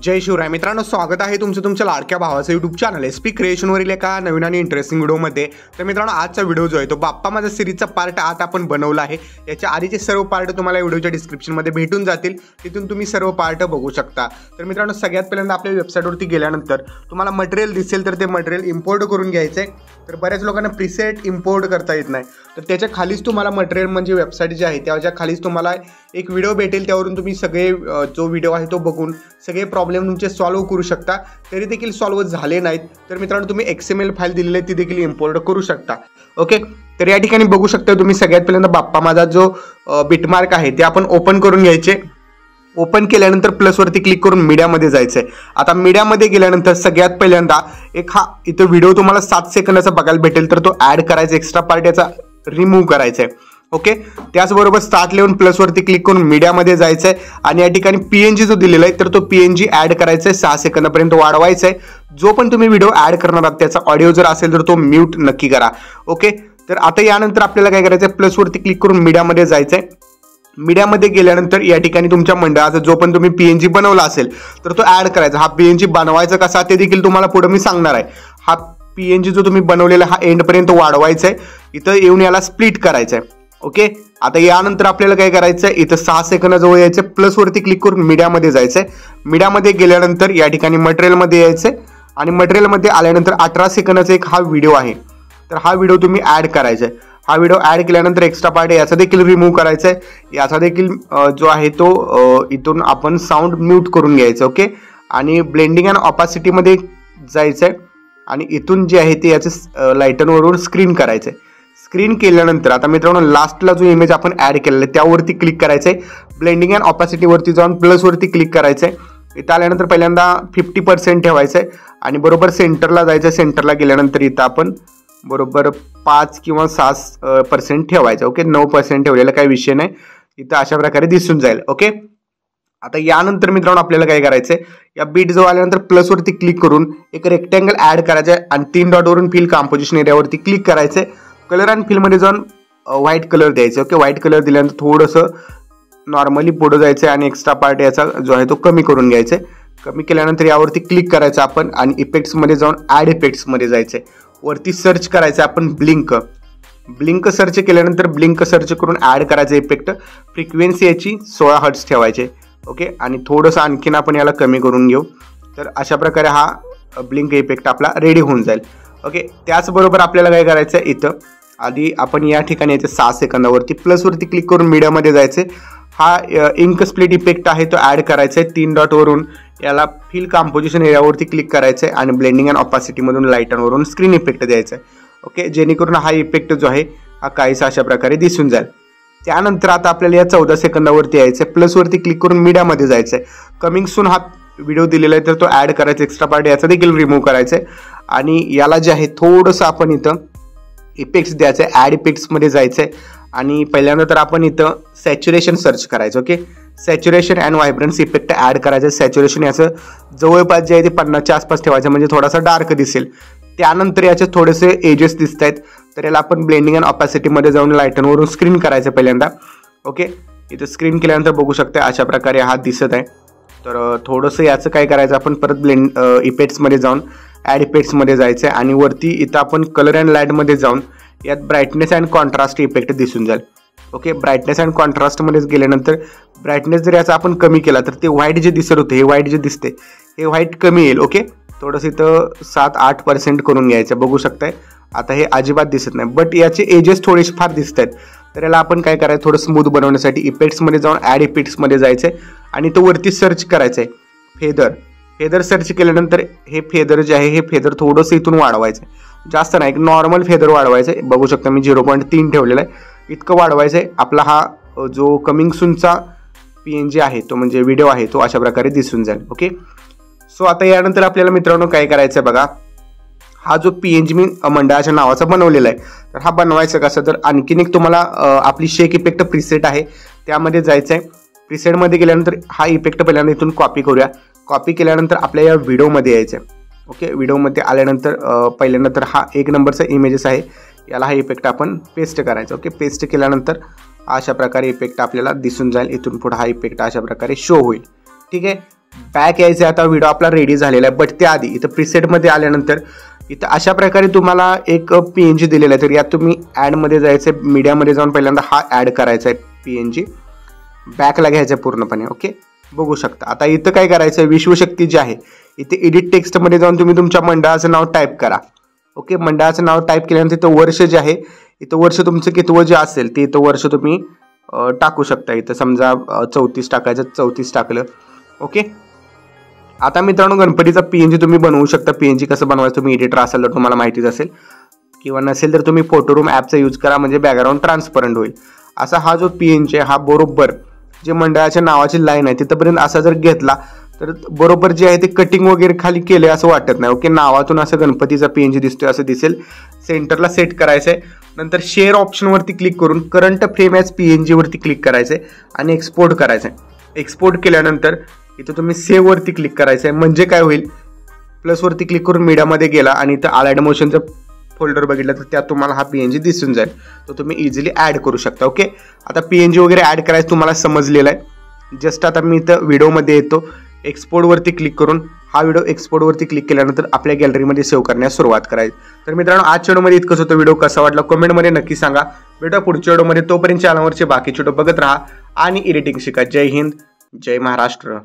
जय शिवराय मित्रांनो, स्वागत आहे तुमच्या लाडक्या भावाचं यूट्यूब चॅनल एसपी क्रिएशनवरील एका नवीन आणि इंटरेस्टिंग व्हिडिओमध्ये। तर मित्रांनो, आजचा व्हिडिओ जो आहे तो बाप्पा माझा सिरीजचा पार्ट आता आपण बनवला आहे। याच्या आधीचे सर्व पार्ट तुम्हाला व्हिडिओच्या डिस्क्रिप्शनमध्ये भेटून जातील, तिथून तुम्ही सर्व पार्ट बघू शकता। तर मित्रांनो, सगळ्यात पहिल्यांदा आपल्या वेबसाईटवरती गेल्यानंतर तुम्हाला मटेरियल दिसेल, तर ते मटेरियल इम्पोर्ट करून घ्यायचं आहे। तर बऱ्याच लोकांना प्रीसेट इम्पोर्ट करता येत नाही, तर त्याच्या खालीच तुम्हाला मटेरियल म्हणजे वेबसाईट जी आहे त्याच्या खालीच तुम्हाला एक व्हिडिओ भेटेल, त्यावरून तुम्ही सगळे जो व्हिडिओ आहे तो बघून सगळे प्रॉब्लेम तुमचे सॉल्व्ह करू शकता। तरी देखील सॉल्व्ह झाले नाहीत तर मित्रांनो, तुम्ही XML फाईल दिलेली आहे ती देखील इम्पोर्ट करू शकता। ओके, तर या ठिकाणी बघू शकता तुम्ही सगळ्यात पहिल्यांदा बाप्पा माझा जो बिटमार्क आहे ते आपण ओपन करून घ्यायचे। ओपन केल्यानंतर प्लस वरती क्लिक करून मीडियामध्ये जायचं आहे। आता मीडियामध्ये गेल्यानंतर सगळ्यात पहिल्यांदा एक हा इथं व्हिडिओ तुम्हाला 7 सेकंदाचा बघायला भेटेल, तर तो ऍड करायचा, एक्स्ट्रा पार्ट याचा रिमूव्ह करायचा आहे। ओके, त्याचबरोबर स्टार्ट लिहून प्लस वरती क्लिक करून मीडियामध्ये जायचं आहे आणि या ठिकाणी PNG जो दिलेला आहे तर तो PNG ऍड करायचा आहे, 6 सेकंदापर्यंत वाढवायचा आहे। जो पण तुम्ही व्हिडिओ ऍड करणार आहात त्याचा ऑडिओ जर असेल तर तो म्यूट नक्की करा। ओके, तर आता यानंतर आपल्याला काय करायचं आहे, प्लस वरती क्लिक करून मीडियामध्ये जायचं आहे। मीडियामध्ये गेल्यानंतर या ठिकाणी तुमच्या मंडळाचा जो पण तुम्ही PNG बनवला असेल तर तो ऍड करायचा। हा PNG बनवायचा कसा ते देखील तुम्हाला पुढे मी सांगणार आहे। हा PNG जो तुम्ही बनवलेला हा एंड पर्यंत वाढवायचा आहे, इथं येऊन याला स्प्लिट करायचं आहे। ओके, आता यानंतर आपल्याला काय करायचं आहे, इथं 6 सेकंदाजवळ यायचं, प्लस वरती क्लिक करून मीडियामध्ये जायचं आहे। मीडियामध्ये गेल्यानंतर या ठिकाणी मटेरियलमध्ये यायचं आणि मटेरियलमध्ये आल्यानंतर 18 सेकंदाचा एक हा व्हिडिओ आहे, तर हा व्हिडिओ तुम्ही ऍड करायचा आहे। हा व्हिडिओ ऍड केल्यानंतर एक्स्ट्रा पार्ट आहे याचा देखील रिमूव्ह करायचा आहे। याचा देखील जो आहे तो इथून आपण साऊंड म्यूट करून घ्यायचं। ओके, आणि ब्लेंडिंग अँड ऑपासिटीमध्ये जायचं आहे आणि इथून जे आहे ते याचं लाईटनवरून स्क्रीन करायचं आहे। स्क्रीन केल्यानंतर आता मित्रांनो, लास्टला जो इमेज आपण ऍड केलेला आहे त्यावरती क्लिक करायचं आहे। ब्लेंडिंग अँड ऑपासिटीवरती जाऊन प्लस वरती क्लिक करायचं आहे। इथं आल्यानंतर पहिल्यांदा 50% ठेवायचं आहे आणि बरोबर सेंटरला जायचं आहे। सेंटरला गेल्यानंतर इथं आपण बरोबर 5 किंवा 6% ठेवायचं। ओके, 9% ठेवलेला काही विषय नाही, इथं अशा प्रकारे दिसून जाईल। ओके, आता यानंतर मित्रांनो आपल्याला काय करायचं आहे, या बीट जवळ आल्यानंतर प्लस वरती क्लिक करून एक रेक्टँगल ऍड करायचं आहे आणि 3 डॉटवरून फिल कंपोजिशन एरियावरती क्लिक करायचं आहे। कलर अँड फिलमध्ये जाऊन व्हाईट कलर द्यायचं। ओके, व्हाईट कलर दिल्यानंतर थोडंसं नॉर्मली पुढं जायचं आहे आणि एक्स्ट्रा पार्ट याचा जो आहे तो कमी करून घ्यायचा आहे। कमी केल्यानंतर यावरती क्लिक करायचं आपण आणि इफेक्ट्समध्ये जाऊन ॲड इफेक्ट्समध्ये जायचं आहे। वरती सर्च करायचं आपण ब्लिंक सर्च केल्यानंतर ब्लिंक सर्च करून ॲड करायचं इफेक्ट। फ्रिक्वेन्सी याची 16 हर्ट्ज ठेवायचे। ओके, आणि थोडंसं आणखीन आपण याला कमी करून घेऊ, तर अशा प्रकारे हा ब्लिंक इफेक्ट आपला रेडी होऊन जाईल। ओके, त्याचबरोबर आपल्याला काय करायचं आहे, इथं आधी आपण या ठिकाणी याचे 6 सेकंदावरती प्लस वरती क्लिक करून मीडियामध्ये जायचे। हा इंक स्प्लिट इफेक्ट आहे तो ॲड करायचा आहे। 3 डॉटवरून याला फिल कंपोजिशन एरियावरती क्लिक करायचं आहे आणि ब्लेंडिंग अँड ऑपासिटीमधून लाईटनवरून स्क्रीन इफेक्ट द्यायचा आहे। ओके, जेणेकरून हा इफेक्ट जो आहे हा काहीसा अशा प्रकारे दिसून जाईल। त्यानंतर आता आपल्याला या 14 सेकंदावरती यायचं आहे, प्लस वरती क्लिक करून मीडियामध्ये जायचं आहे। कमिंग सून हा व्हिडिओ दिलेला आहे तर तो ॲड करायचा, एक्स्ट्रा पार्ट याचा देखील रिमूव्ह करायचा आहे आणि याला जे आहे थोडंसं आपण इथं इफेक्ट्स द्यायचं आहे। ॲड इफेक्ट्समध्ये जायचं आहे आणि पहिल्यांदा तर आपण इथं सॅच्युरेशन सर्च करायचं। Okay, saturation and vibrance effect add करायचं। सॅच्युरेशन याचं जवळपास जे आहे ते 50च्या आसपास ठेवायचं, म्हणजे थोडासा डार्क दिसेल। त्यानंतर याचे थोडेसे एजेस दिसत आहेत, तर याला आपण ब्लेंडिंग अँड ऑपासिटीमध्ये जाऊन लाईटनवरून स्क्रीन करायचं पहिल्यांदा। ओके, इथं स्क्रीन केल्यानंतर बघू शकता अशा प्रकारे हा दिसत आहे। तर थोडंसं याचं काय करायचं, आपण परत इफेक्ट्समध्ये जाऊन ॲड इफेक्ट्समध्ये जायचं आहे आणि वरती इथं आपण कलर अँड लाईटमध्ये जाऊन यात ब्राईटनेस अँड कॉन्ट्रास्ट इफेक्ट दिसून जाईल। ओके, ब्राईटनेस अँड कॉन्ट्रास्टमध्येच गेल्यानंतर ब्राईटनेस जर याचा आपण कमी केला तर ते व्हाईट जे दिसत होते हे व्हाईट जे दिसते हे व्हाईट कमी येईल। ओके, थोडंसं इथं 7-8% करून घ्यायचं। बघू शकताय आता हे अजिबात दिसत नाही, बट याचे एजेस थोडेसे फार दिसत आहेत, तर याला आपण काय करायचं, थोडं स्मूथ बनवण्यासाठी इफेक्ट्समध्ये जाऊन ॲड इफेक्ट्समध्ये जायचं आहे आणि तो वरती सर्च करायचं आहे फेदर सर्च केल्यानंतर हे फेदर जे आहे हे फेदर थोडंसं इथून वाढवायचं आहे, जास्त नाही, एक नॉर्मल फेदर वाढवायचं आहे। बघू शकता मी 0.3 ठेवलेला आहे, इतकं वाढवायचं आहे। आपला हा जो कमिंग सूनचा PNG आहे तो म्हणजे व्हिडिओ आहे तो अशा प्रकारे दिसून जाईल। ओके, सो आता यानंतर आपल्याला मित्रांनो काय करायचं आहे बघा, हा जो PNG मी मंडळाच्या नावाचा बनवलेला आहे तर हा बनवायचा कसा, तर आणखीन एक तुम्हाला आपली शेक इफेक्ट प्रीसेट आहे त्यामध्ये जायचं आहे। प्रीसेटमध्ये गेल्यानंतर हा इफेक्ट पहिल्यांदा इथून कॉपी करूया। कॉपी केल्यानंतर आपल्या या व्हिडिओमध्ये यायचं आहे। ओके, व्हिडिओमध्ये आल्यानंतर पहिल्यांदा तर हा 1 नंबरचा इमेजेस आहे, याला हा इफेक्ट आपण पेस्ट करायचा। ओके, पेस्ट केल्यानंतर अशा प्रकारे इफेक्ट आपल्याला दिसून जाईल। इथून पुढे हा इफेक्ट अशा प्रकारे शो होईल। ठीक आहे, बॅक यायचं. आता व्हिडिओ आपला रेडी झालेला आहे, बट त्याआधी इथं प्रिसेटमध्ये आल्यानंतर इथं अशा प्रकारे तुम्हाला एक PNG दिलेला आहे. तर यात तुम्ही ॲडमध्ये जायचं आहे, मीडियामध्ये जाऊन पहिल्यांदा हा ॲड करायचा आहे PNG, बॅकला घ्यायचं आहे पूर्णपणे. ओके, बघू शकता. आता इथं काय करायचं आहे, विश्वशक्ती जी आहे इथे एडिट टेक्स्टमध्ये जाऊन तुम्ही तुमच्या मंडळाचं नाव टाईप करा. ओके, मंडळाचं नाव टाईप केल्यानंतर इथं वर्ष जे आहे, इथं वर्ष तुमचं कितवं जे असेल ते इथं वर्ष तुम्ही टाकू शकता. इथं समजा 34 टाकायचं, 34 टाकलं. ओके, आता मित्रांनो गणपतीचा PNG तुम्ही बनवू शकता. PNG कसं बनवायचं, तुम्ही एडिटर असाल तर तुम्हाला माहितीच असेल, किंवा नसेल तर तुम्ही फोटोरूम ॲपचा यूज करा, म्हणजे बॅकग्राऊंड ट्रान्सपरंट होईल. असा हा जो PNG आहे हा बरोबर जे मंडळाच्या नावाची लाईन आहे तिथंपर्यंत असा जर घेतला तर बरोबर जे आहे ते कटिंग वगैरे खाली केले असं वाटत नाही. ओके, नावातून असं गणपतीचा PNG दिसतोय असं दिसेल. सेंटरला सेट करायचं आहे. नंतर शेअर ऑप्शनवरती क्लिक करून करंट फ्रेम ॲज PNG वरती क्लिक करायचं आहे आणि एक्सपोर्ट करायचं आहे. एक्सपोर्ट केल्यानंतर इथं तुम्ही सेव्ह वरती क्लिक करायचं आहे. म्हणजे काय होईल, प्लसवरती क्लिक करून मीडियामध्ये गेला आणि इथं अलाइड मोशनचं फोल्डर बघितलं तर त्यात तुम्हाला हा PNG दिसून जाईल. तो तुम्ही इझिली ॲड करू शकता. ओके, आता PNG वगैरे ॲड करायचं तुम्हाला समजलेलं आहे. जस्ट आता मी इथं व्हिडिओमध्ये येतो, एक्सपोर्टवरती क्लिक करून हा व्हिडिओ एक्सपोर्टवरती क्लिक केल्यानंतर आपल्या गॅलरीमध्ये सेव्ह करण्यास सुरुवात करायची. तर मित्रांनो आजच्या व्हिडिओमध्ये इतकंच होतं. व्हिडिओ कसा वाटला कमेंटमध्ये नक्की सांगा. भेटूया पुढच्या व्हिडिओमध्ये. तोपर्यंत चॅनलवरचे बाकीचे व्हिडिओ बघत राहा आणि एडिटिंग शिका. जय हिंद, जय महाराष्ट्र.